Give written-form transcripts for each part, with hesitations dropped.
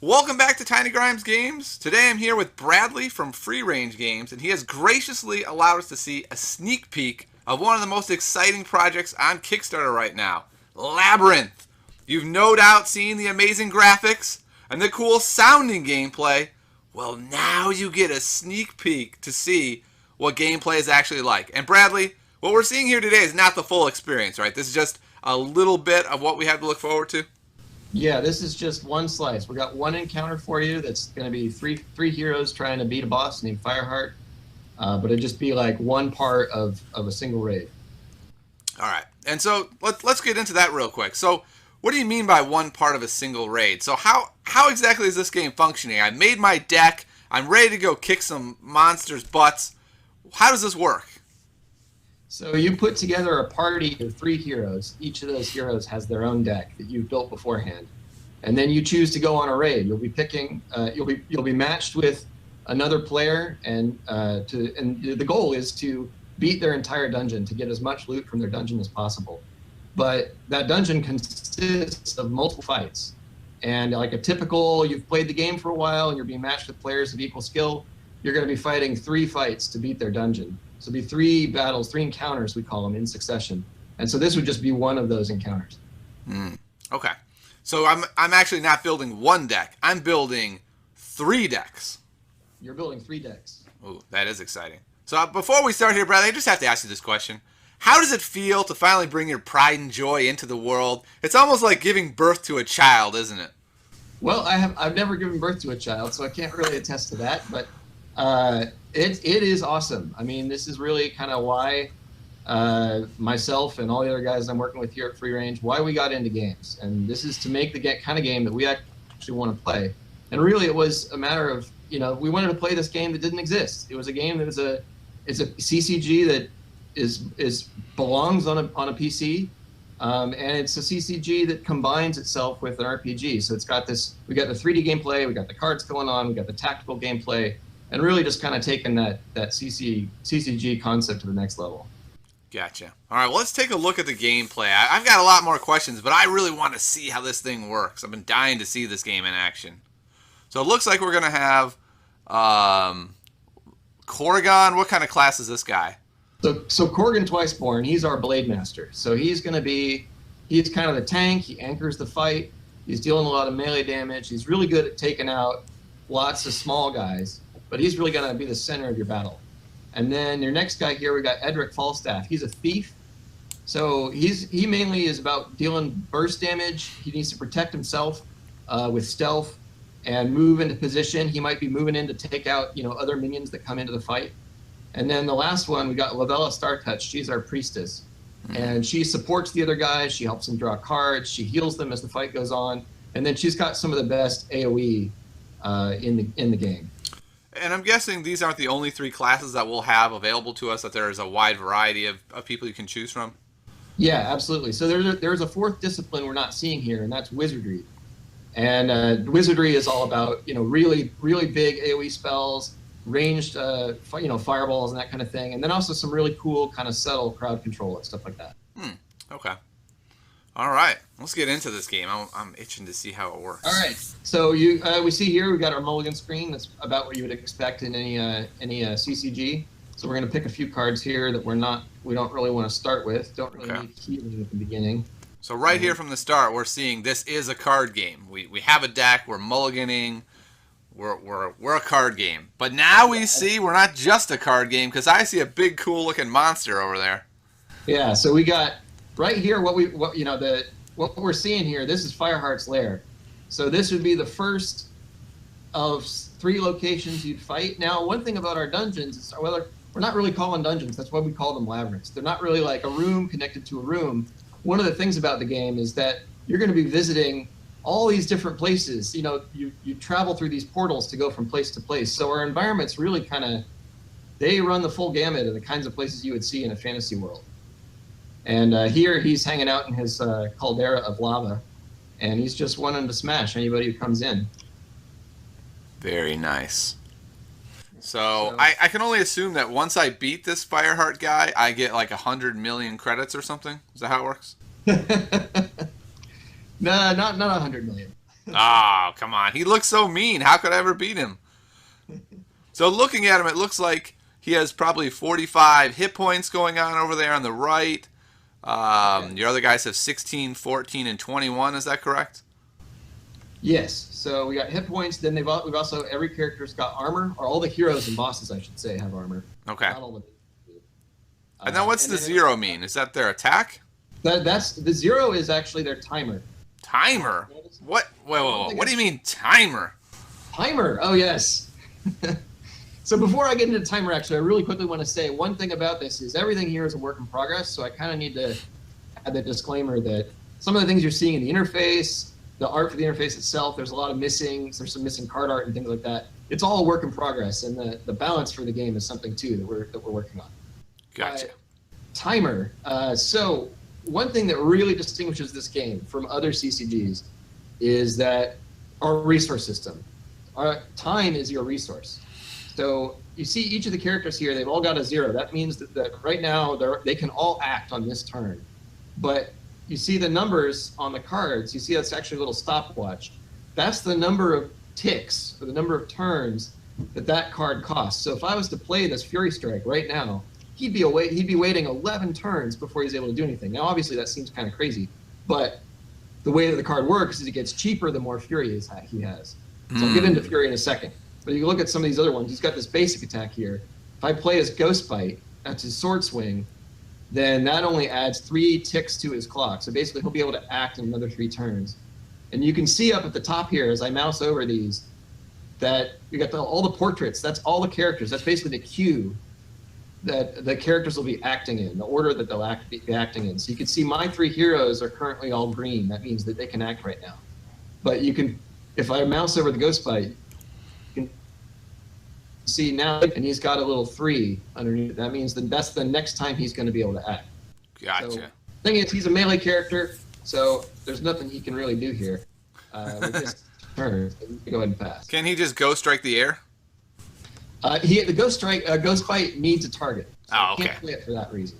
Welcome back to Tiny Grimes Games. Today I'm here with Bradley from Free Range Games, and he has graciously allowed us to see a sneak peek of one of the most exciting projects on Kickstarter right now, Labyrinth. You've no doubt seen the amazing graphics and the cool sounding gameplay. Well, now you get a sneak peek to see what gameplay is actually like. And Bradley, what we're seeing here today is not the full experience, right? This is just a little bit of what we have to look forward to. Yeah, this is just one slice. We got one encounter for you that's going to be three heroes trying to beat a boss named Fireheart, but it'd just be like one part of a single raid. All right, and so let's get into that real quick. So, what do you mean by one part of a single raid? So how exactly is this game functioning? I made my deck. I'm ready to go kick some monsters' butts. How does this work? So you put together a party of three heroes. Each of those heroes has their own deck that you've built beforehand, and then you choose to go on a raid. You'll be picking. You'll be matched with another player, and the goal is to beat their entire dungeon to get as much loot from their dungeon as possible. But that dungeon consists of multiple fights, and like a typical, you've played the game for a while and you're being matched with players of equal skill. You're going to be fighting three fights to beat their dungeon. So it'd be three battles, three encounters, we call them, in succession. And so this would just be one of those encounters. Okay. So I'm actually not building one deck. I'm building three decks. You're building three decks. Ooh, that is exciting. So before we start here, Bradley, I just have to ask you this question. How does it feel to finally bring your pride and joy into the world? It's almost like giving birth to a child, isn't it? Well, I've never given birth to a child, so I can't really attest to that. But it is awesome. I mean, this is really kind of why myself and all the other guys I'm working with here at Free Range, why we got into games. And this is to make the kind of game that we actually want to play. And really, it was a matter of, we wanted to play this game that didn't exist. It was a game that it's a CCG that belongs on a PC. And it's a CCG that combines itself with an RPG. So it's got we got the 3D gameplay, we got the cards going on, we got the tactical gameplay, and really just kind of taking that CCG concept to the next level. Gotcha. All right, well, let's take a look at the gameplay. I've got a lot more questions, but I really want to see how this thing works. I've been dying to see this game in action. So it looks like we're going to have Corrigan. What kind of class is this guy? So Corrigan Twiceborn, he's our Blade Master. So he's kind of the tank. He anchors the fight. He's dealing a lot of melee damage. He's really good at taking out lots of small guys, but he's really going to be the center of your battle. And then your next guy here, we got Edric Falstaff. He's a thief. So he mainly is about dealing burst damage. He needs to protect himself with stealth and move into position. He might be moving in to take out, other minions that come into the fight. And then the last one, we got Lavella Startouch. She's our priestess. And she supports the other guys. She helps them draw cards. She heals them as the fight goes on. And then she's got some of the best AoE in the game. And I'm guessing these aren't the only three classes that we'll have available to us, that there is a wide variety of people you can choose from? Yeah, absolutely. So there's a fourth discipline we're not seeing here, and that's wizardry. And wizardry is all about, really, really big AoE spells, ranged, fireballs and that kind of thing. And then also some really cool kind of subtle crowd control and stuff like that. Okay. All right. Let's get into this game. I'm itching to see how it works. All right. So we see here we got our mulligan screen. That's about what you would expect in any CCG. So we're going to pick a few cards here that we don't really want to start with. Don't really need healing at the beginning. So right here from the start, we're seeing this is a card game. We have a deck. We're mulliganing. We're a card game. But now we see we're not just a card game, because I see a big, cool looking monster over there. Yeah. So we got right here what we're seeing here. This is Fireheart's lair. So this would be the first of three locations you'd fight. Now, one thing about our dungeons is, well, we're not really calling dungeons. That's why we call them labyrinths. They're not really like a room connected to a room. One of the things about the game is that you're going to be visiting all these different places. You travel through these portals to go from place to place. So our environments really they run the full gamut of the kinds of places you would see in a fantasy world. And here he's hanging out in his caldera of lava, and he's just wanting to smash anybody who comes in. Very nice. So I can only assume that once I beat this Fireheart guy, I get like 100 million credits or something. Is that how it works? No, not 100 million. Oh, come on. He looks so mean. How could I ever beat him? So looking at him, it looks like he has probably 45 hit points going on over there on the right. Okay. Your other guys have 16, 14, and 21. Is that correct? Yes. So we got hit points. Then we've also every character's got armor, or all the heroes and bosses, I should say, have armor. Okay. Not all of them. And then what's the 0 mean? Is that their attack? That's the 0 is actually their timer. Timer? What? Whoa. What do you mean timer? Timer. Oh yes. So before I get into timer, actually, I really quickly want to say one thing about this is everything here is a work in progress. So I kind of need to add the disclaimer that some of the things you're seeing in the interface, the art for the interface itself, there's a lot of missing. There's some missing card art and things like that. It's all a work in progress, and the balance for the game is something too that we're working on. Gotcha. Timer. So one thing that really distinguishes this game from other CCGs is that our resource system. Our time is your resource. So you see each of the characters here, they've all got a 0. That means that right now they can all act on this turn. But you see the numbers on the cards, you see that's actually a little stopwatch. That's the number of ticks, or the number of turns that card costs. So if I was to play this Fury Strike right now, he'd be waiting 11 turns before he's able to do anything. Now obviously that seems kind of crazy, but the way that the card works is it gets cheaper the more Fury he has. So I'll get into Fury in a second. But you look at some of these other ones, he's got this basic attack here. If I play his Ghost Bite, that's his sword swing, then that only adds 3 ticks to his clock. So basically he'll be able to act in another 3 turns. And you can see up at the top here as I mouse over these that you got all the portraits. That's all the characters. That's basically the queue that the characters will be acting in, the order that they'll be acting in. So you can see my 3 heroes are currently all green. That means that they can act right now. But you can, if I mouse over the Ghost Bite, you can see now, and he's got a little 3 underneath. That means that that's the next time he's going to be able to act. Gotcha. So, thing is, he's a melee character, so there's nothing he can really do here. With his turn, so you can go ahead and pass. Can he just Ghost Strike the air? The Ghost Bite needs a target. So Oh, you okay. can't play it for that reason.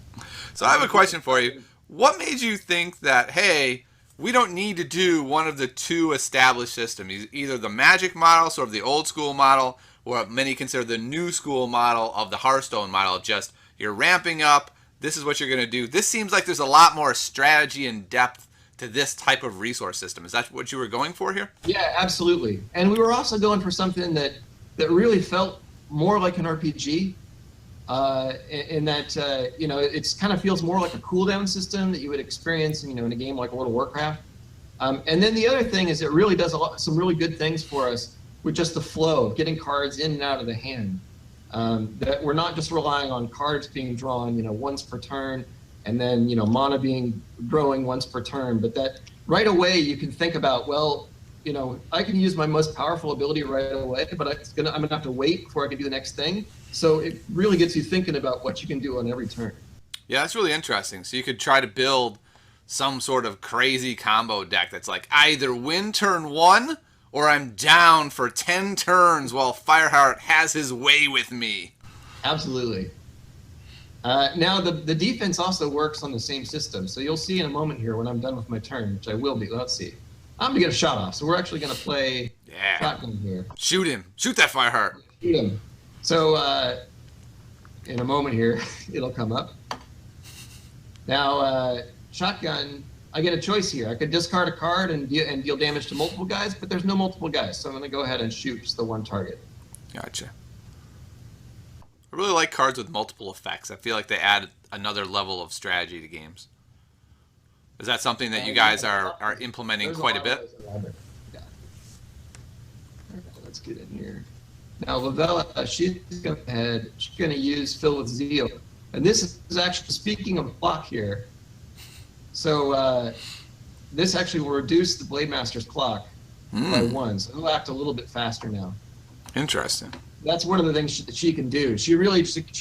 So I have a question for you. What made you think that, hey, we don't need to do one of the 2 established systems, either the Magic model, sort of the old school model, or what many consider the new school model of the Hearthstone model, just you're ramping up, this is what you're going to do. This seems like there's a lot more strategy and depth to this type of resource system. Is that what you were going for here? Yeah, absolutely. And we were also going for something that really felt more like an RPG, in that it kind of feels more like a cooldown system that you would experience, in a game like World of Warcraft. And then the other thing is it really does some really good things for us with just the flow of getting cards in and out of the hand. That we're not just relying on cards being drawn, once per turn, and then mana growing once per turn, but that right away you can think about, well, I can use my most powerful ability right away, but I'm gonna have to wait before I can do the next thing. So it really gets you thinking about what you can do on every turn. Yeah, that's really interesting. So you could try to build some sort of crazy combo deck that's like either win turn 1 or I'm down for 10 turns while Flameheart has his way with me. Absolutely. Now the defense also works on the same system. So you'll see in a moment here when I'm done with my turn, which I will be. Let's see. I'm gonna get a shot off. So we're actually gonna play shotgun here. Shoot him. Shoot that Flameheart. Shoot him. So in a moment here, it'll come up. Now shotgun, I get a choice here. I could discard a card and deal damage to multiple guys, but there's no multiple guys. So I'm gonna go ahead and shoot just the one target. Gotcha. I really like cards with multiple effects. I feel like they add another level of strategy to games. Is that something that you guys are implementing quite a bit? Yeah. Let's get in here. Now, Lavella, she's going to use Fill with Zeal. And this is actually, speaking of block here, so this actually will reduce the Blade Master's clock by 1. So he'll act a little bit faster now. Interesting. That's one of the things that she can do. She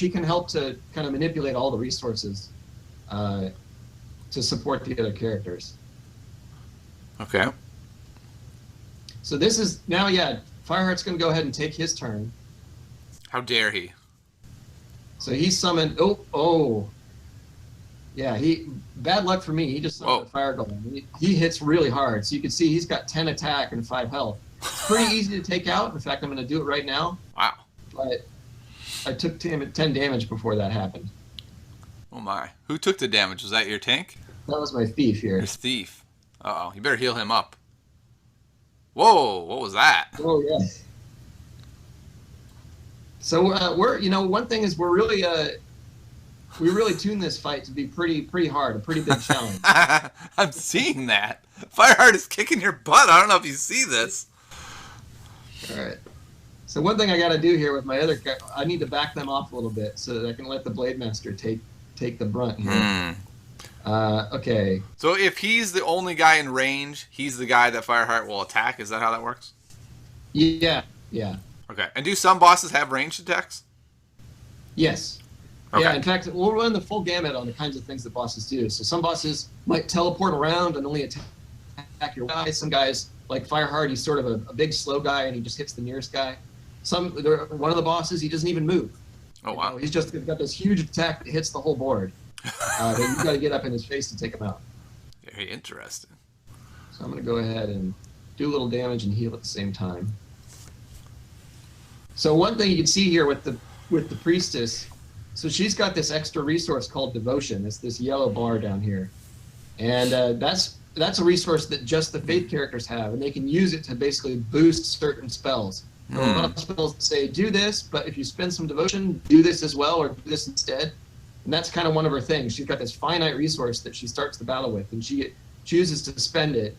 can help to kind of manipulate all the resources to support the other characters. Okay. So this is now, Flameheart's going to go ahead and take his turn. How dare he? So he summoned. Oh! Yeah, bad luck for me. He just summoned Whoa. a fire golem. He hits really hard, so you can see he's got 10 attack and 5 health. It's pretty easy to take out. In fact, I'm going to do it right now. Wow. But I took 10 damage before that happened. Oh my. Who took the damage? Was that your tank? That was my thief here. Your thief. Uh-oh. You better heal him up. Whoa. What was that? Oh yeah. So we're one thing is we really tuned this fight to be pretty hard, a pretty big challenge. I'm seeing that. Fireheart is kicking your butt. I don't know if you see this. All right. So one thing I got to do here with my other, I need to back them off a little bit so that I can let the Blade Master take the brunt here. Okay. So if he's the only guy in range, he's the guy that Fireheart will attack. Is that how that works? Yeah. Yeah. Okay. And do some bosses have ranged attacks? Yes. Okay. Yeah, in fact, we'll run the full gamut on the kinds of things that bosses do. So some bosses might teleport around and only attack your guys. Some guys, like Fireheart, he's sort of a big, slow guy, and he just hits the nearest guy. One of the bosses, he doesn't even move. Oh, wow. He's just got this huge attack that hits the whole board. That you've got to get up in his face to take him out. Very interesting. So I'm going to go ahead and do a little damage and heal at the same time. So one thing you can see here with the Priestess, so she's got this extra resource called Devotion. It's this yellow bar down here. And that's a resource that just the Faith characters have, and they can use it to basically boost certain spells. There are a lot of spells that say, do this, but if you spend some Devotion, do this as well, or do this instead. And that's kind of one of her things. She's got this finite resource that she starts the battle with, and she chooses to spend it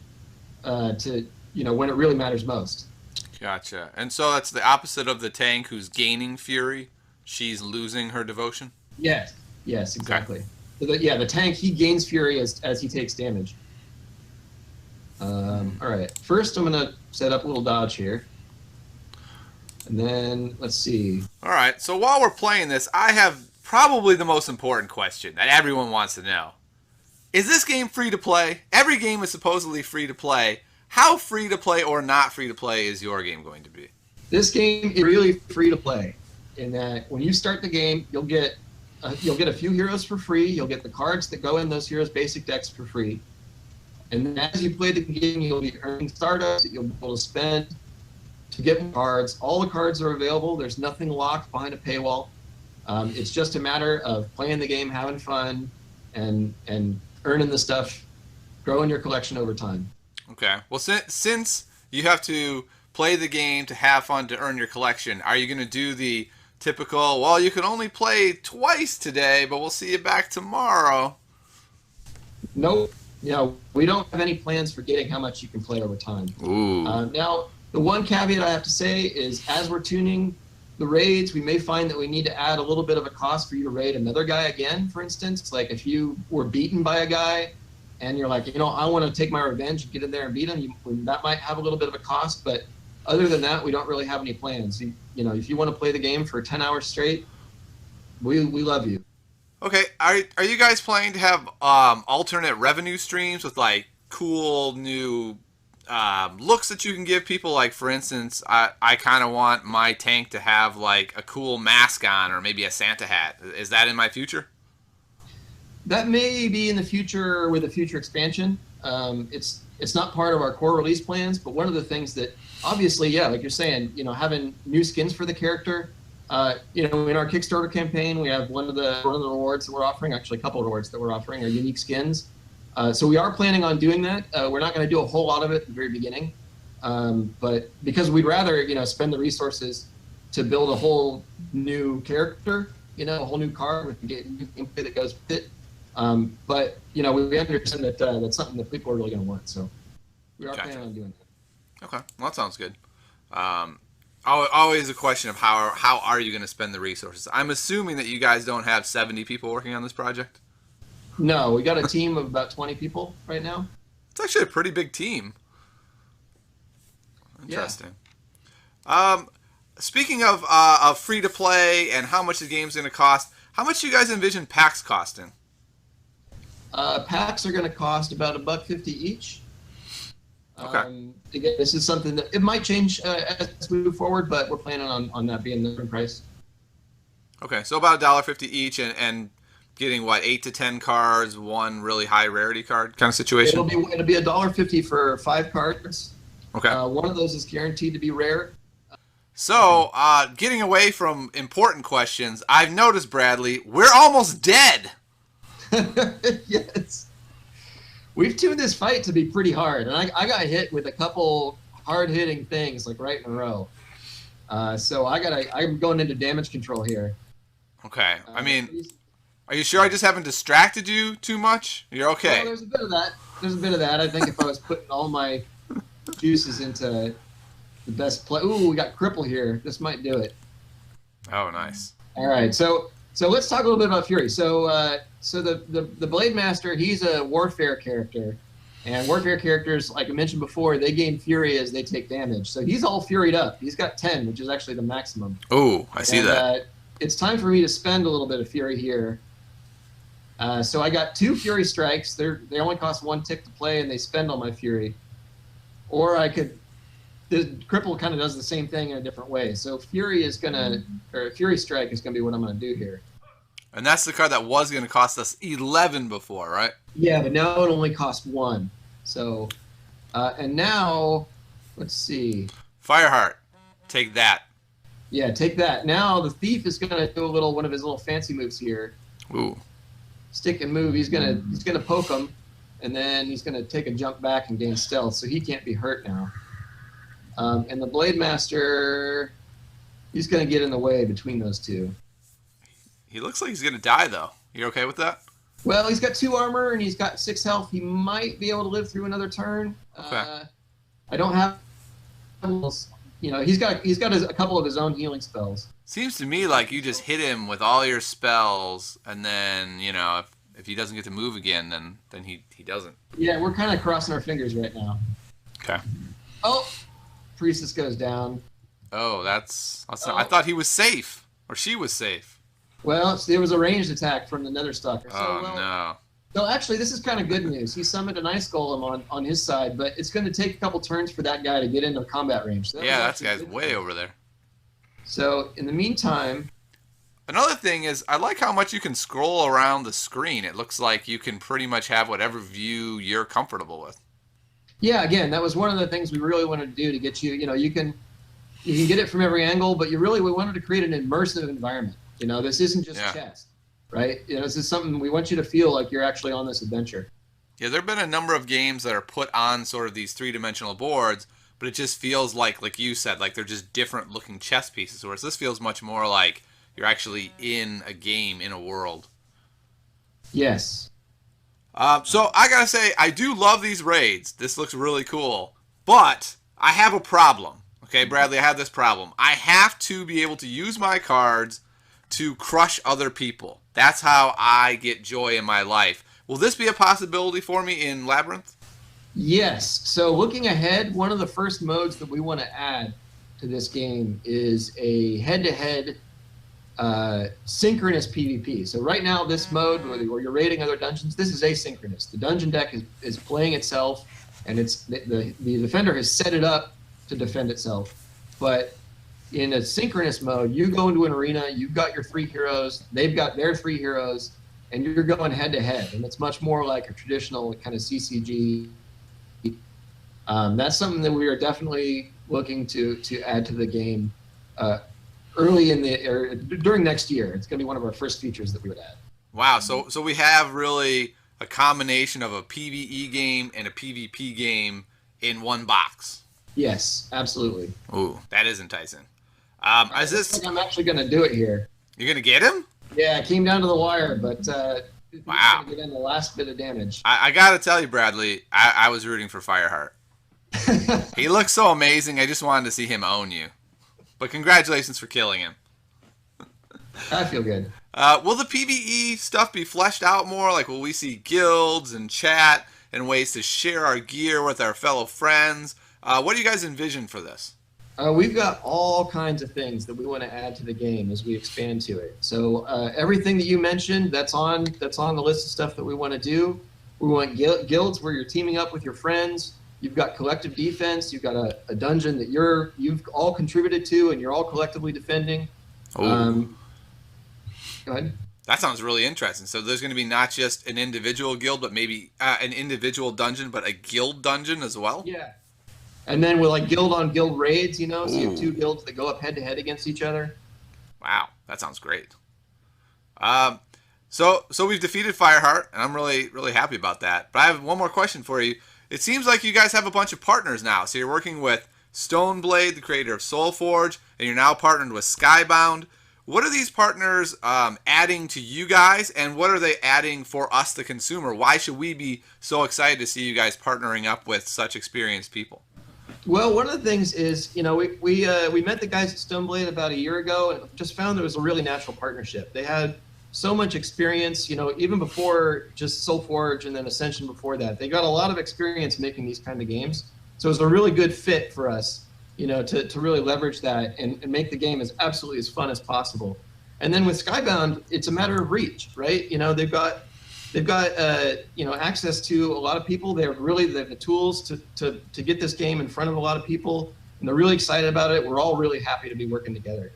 to, when it really matters most. Gotcha. And so that's the opposite of the tank who's gaining fury. She's losing her devotion? Yes, exactly. Okay. So the tank, he gains fury as he takes damage. All right. First, I'm going to set up a little dodge here. And then, let's see. All right. So while we're playing this, I have probably the most important question that everyone wants to know. Is this game free to play? Every game is supposedly free to play. How free to play or not free to play is your game going to be? This game is really free to play. In that, when you start the game, you'll get a few heroes for free. You'll get the cards that go in those heroes' basic decks for free. And as you play the game, you'll be earning stardust that you'll be able to spend to get more cards. All the cards are available. There's nothing locked behind a paywall. It's just a matter of playing the game, having fun, and earning the stuff, growing your collection over time. Okay. Well, since you have to play the game to have fun to earn your collection, are you going to do the typical, well, you can only play twice today, but we'll see you back tomorrow? Nope. We don't have any plans for getting how much you can play over time. Ooh. Now, the one caveat I have to say is as we're tuning the raids, we may find that we need to add a little bit of a cost for you to raid another guy again, for instance. Like if you were beaten by a guy and you're like, I want to take my revenge and get in there and beat him, that might have a little bit of a cost. But other than that, we don't really have any plans. If you want to play the game for 10 hours straight, we love you. Okay, are you guys planning to have alternate revenue streams with like cool new looks that you can give people? Like for instance, I kind of want my tank to have like a cool mask on or maybe a Santa hat. Is that in my future? That may be in the future with a future expansion. It's not part of our core release plans, but one of the things that obviously, yeah, like you're saying, having new skins for the character. In our Kickstarter campaign, we have one of the rewards that we're offering, actually a couple of rewards that we're offering are unique skins. So we are planning on doing that. We're not going to do a whole lot of it at the very beginning, but because we'd rather, spend the resources to build a whole new character, a whole new card with new gameplay that goes with it. But we understand that that's something that people are really going to want. So we are planning on doing that. Okay, well, that sounds good. Always a question of how are you going to spend the resources? I'm assuming that you guys don't have 70 people working on this project? No, we got a team of about 20 people right now. It's actually a pretty big team. Interesting. Yeah. Speaking of free-to-play and how much the game's going to cost, how much do you guys envision packs costing? Packs are going to cost about $1.50 each. Okay. Again, this is something that it might change as we move forward, but we're planning on that being the price. Okay, so about $1.50 each, and getting what, 8 to 10 cards, one really high rarity card kind of situation? It'll be $1.50 for 5 cards. Okay. One of those is guaranteed to be rare. So, getting away from important questions, I've noticed, Bradley, we're almost dead. Yes. We've tuned this fight to be pretty hard, and I got hit with a couple hard-hitting things, like right in a row. So I'm going into damage control here. Okay. I mean, are you sure I just haven't distracted you too much? You're okay. Well, there's a bit of that. I think if I was putting all my juices into the best play. Ooh, we got cripple here. This might do it. Oh, nice. All right. So let's talk a little bit about Fury. So the Blade Master, he's a warfare character. And warfare characters, like I mentioned before, they gain Fury as they take damage. So he's all Furied up. He's got 10, which is actually the maximum. Oh, I see that. It's time for me to spend a little bit of Fury here. So I got 2 Fury strikes. They only cost 1 tick to play, and they spend all my Fury. Or I could... The cripple kind of does the same thing in a different way. So Fury Strike is going to be what I'm going to do here. And that's the card that was going to cost us 11 before, right? Yeah, but now it only costs 1. So, and now, let's see. Fireheart, take that. Yeah, take that. Now the Thief is going to do one of his little fancy moves here. Ooh. Stick and move. He's gonna poke him, and then he's going to take a jump back and gain stealth, so he can't be hurt now. And the Blade Master, he's going to get in the way between those two. He looks like he's going to die, though. You okay with that? Well, he's got 2 armor, and he's got 6 health. He might be able to live through another turn. Okay. I don't have... he's got a couple of his own healing spells. Seems to me like you just hit him with all your spells, and then, if he doesn't get to move again, then he doesn't. Yeah, we're kind of crossing our fingers right now. Okay. Oh! Priestess goes down. Oh, that's not, I thought he was safe, or she was safe. Well, it was a ranged attack from the Nether Stalker. No. So actually, this is kind of good news. He summoned an Ice Golem on his side, but it's going to take a couple turns for that guy to get into combat range. So that guy's way over there. So in the meantime... Another thing is, I like how much you can scroll around the screen. It looks like you can pretty much have whatever view you're comfortable with. Yeah, again, that was one of the things we really wanted to do to get you, you can get it from every angle, but we wanted to create an immersive environment. This isn't just chess, right? This is something we want you to feel like you're actually on this adventure. Yeah, there have been a number of games that are put on sort of these 3-dimensional boards, but it just feels like you said, like they're just different looking chess pieces, whereas this feels much more like you're actually in a game, in a world. Yes. So I gotta say, I do love these raids. This looks really cool, but I have a problem. Okay, Bradley, I have this problem. I have to be able to use my cards to crush other people. That's how I get joy in my life. Will this be a possibility for me in Labyrinth? Yes. So looking ahead, one of the first modes that we want to add to this game is a head-to-head synchronous PvP. So right now, this mode where you're raiding other dungeons, this is asynchronous. The dungeon deck is playing itself, and the defender has set it up to defend itself. But in a synchronous mode, you go into an arena, you've got your 3 heroes, they've got their 3 heroes, and you're going head-to-head. And it's much more like a traditional kind of CCG. That's something that we are definitely looking to add to the game during next year. It's going to be one of our first features that we would add. Wow, so we have really a combination of a PvE game and a PvP game in one box. Yes, absolutely. Ooh, that is enticing. I'm actually going to do it here. You're going to get him? Yeah, it came down to the wire, but wow. Get in the last bit of damage. I got to tell you, Bradley, I was rooting for Fireheart. He looks so amazing. I just wanted to see him own you. But congratulations for killing him. I feel good. Will the PvE stuff be fleshed out more? Like, will we see guilds and chat and ways to share our gear with our fellow friends? What do you guys envision for this? We've got all kinds of things that we want to add to the game as we expand to it. So everything that you mentioned, that's on the list of stuff that we want to do. We want guilds where you're teaming up with your friends. You've got collective defense. You've got a dungeon that you've all contributed to, and you're all collectively defending. Oh. Go ahead. That sounds really interesting. So there's going to be not just an individual guild, but maybe an individual dungeon, but a guild dungeon as well? Yeah. And then with like guild on guild raids, you know, so you have two Ooh. guilds that go up head to head against each other. Wow, that sounds great. Um, so we've defeated Fireheart, and I'm really happy about that. But I have one more question for you. It seems like you guys have a bunch of partners now. So you're working with Stoneblade, the creator of Soulforge, and you're now partnered with Skybound. What are these partners adding to you guys, and what are they adding for us, the consumer? Why should we be so excited to see you guys partnering up with such experienced people? Well, one of the things is, you know, we met the guys at Stoneblade about a year ago and just found there was a really natural partnership. They had so much experience, you know, even before just Soulforge and then Ascension before that. They got a lot of experience making these kind of games. So it was a really good fit for us, you know, to really leverage that and make the game as absolutely as fun as possible. And then with Skybound, it's a matter of reach, right? You know, they've got you know, access to a lot of people. They have the tools to get this game in front of a lot of people, and they're really excited about it. We're all really happy to be working together.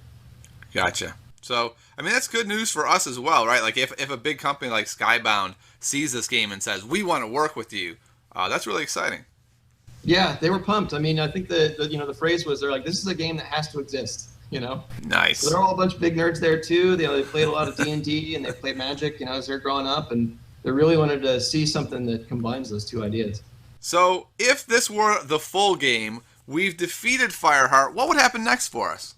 Gotcha. So, I mean, that's good news for us as well, right? Like, if a big company like Skybound sees this game and says, we want to work with you, that's really exciting. Yeah, they were pumped. I mean, I think the phrase was, they're like, this is a game that has to exist, you know? Nice. So they're all a bunch of big nerds there, too. They played a lot of D&D, and they played Magic, you know, as they're growing up, and they really wanted to see something that combines those two ideas. So, if this were the full game, we've defeated Fireheart, what would happen next for us?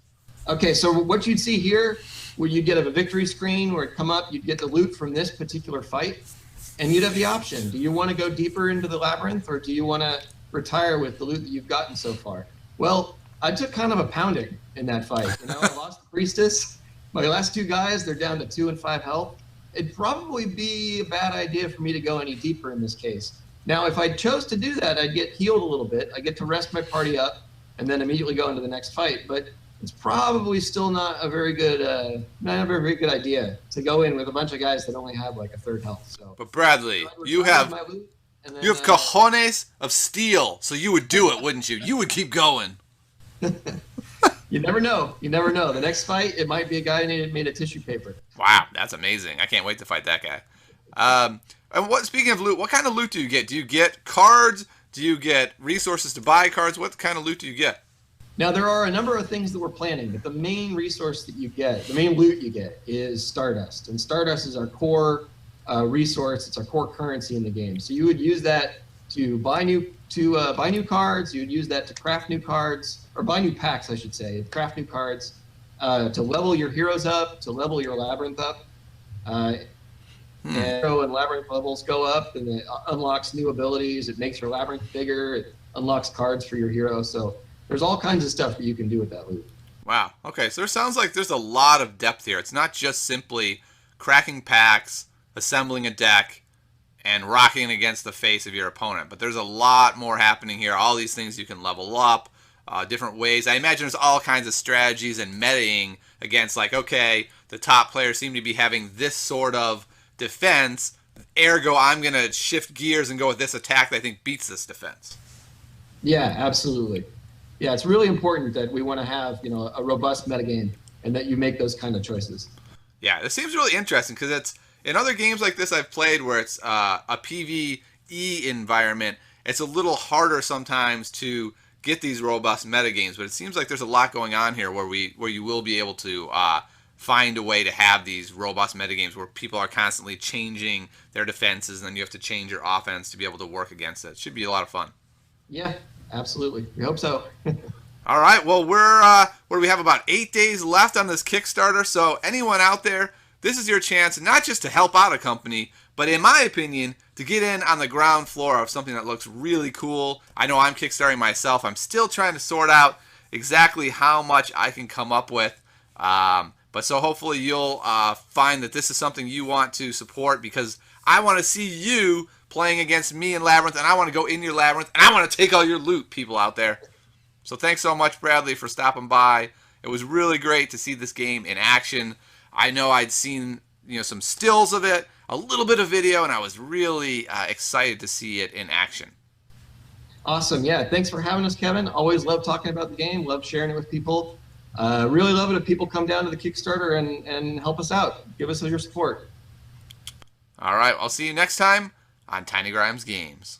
Okay, so what you'd see here, where you'd get a victory screen where it come up, you'd get the loot from this particular fight, and you'd have the option. Do you want to go deeper into the Labyrinth, or do you want to retire with the loot that you've gotten so far? Well, I took kind of a pounding in that fight. You know, I lost the Priestess. My last two guys, they're down to 2 and 5 health. It'd probably be a bad idea for me to go any deeper in this case. Now, if I chose to do that, I'd get healed a little bit. I get to rest my party up and then immediately go into the next fight. But it's probably still not a very good idea to go in with a bunch of guys that only have like a 1/3 health. So, But Bradley, you have cojones of steel, so you would do it, wouldn't you? You would keep going. You never know. You never know. The next fight, it might be a guy made of tissue paper. Wow, that's amazing. I can't wait to fight that guy. And speaking of loot, what kind of loot do you get? Do you get cards? Do you get resources to buy cards? What kind of loot do you get? Now, there are a number of things that we're planning, but the main resource that you get, the main loot you get, is Stardust. And Stardust is our core resource. It's our core currency in the game. So you would use that to buy new cards. You would use that to craft new cards, or buy new packs, I should say. Craft new cards to level your heroes up, to level your Labyrinth up. And hero and Labyrinth levels go up, and it unlocks new abilities. It makes your Labyrinth bigger. It unlocks cards for your hero. So there's all kinds of stuff that you can do with that loot. Wow. Okay, so it sounds like there's a lot of depth here. It's not just simply cracking packs, assembling a deck, and rocking against the face of your opponent. But there's a lot more happening here. All these things you can level up, different ways. I imagine there's all kinds of strategies and metaing against, like, okay, the top players seem to be having this sort of defense, ergo I'm going to shift gears and go with this attack that I think beats this defense. Yeah, absolutely. Yeah, it's really important that we want to have, you know, a robust metagame and that you make those kind of choices. Yeah, this seems really interesting because it's in other games like this I've played where it's a PvE environment, it's a little harder sometimes to get these robust metagames, but it seems like there's a lot going on here where you will be able to find a way to have these robust metagames where people are constantly changing their defenses and then you have to change your offense to be able to work against it. It should be a lot of fun. Yeah, absolutely. We hope so. All right, well, we have about 8 days left on this Kickstarter, so anyone out there, this is your chance not just to help out a company, but in my opinion, to get in on the ground floor of something that looks really cool. I know I'm Kickstarting myself. I'm still trying to sort out exactly how much I can come up with. But so hopefully you'll find that this is something you want to support because I want to see you playing against me in Labyrinth, and I want to go in your Labyrinth, and I want to take all your loot, people out there. So thanks so much, Bradley, for stopping by. It was really great to see this game in action. I know I'd seen some stills of it, a little bit of video, and I was really excited to see it in action. Awesome. Yeah, thanks for having us, Kevin. Always love talking about the game. Love sharing it with people. Really love it if people come down to the Kickstarter and help us out. Give us your support. All right, I'll see you next time on Tiny Grimes Games.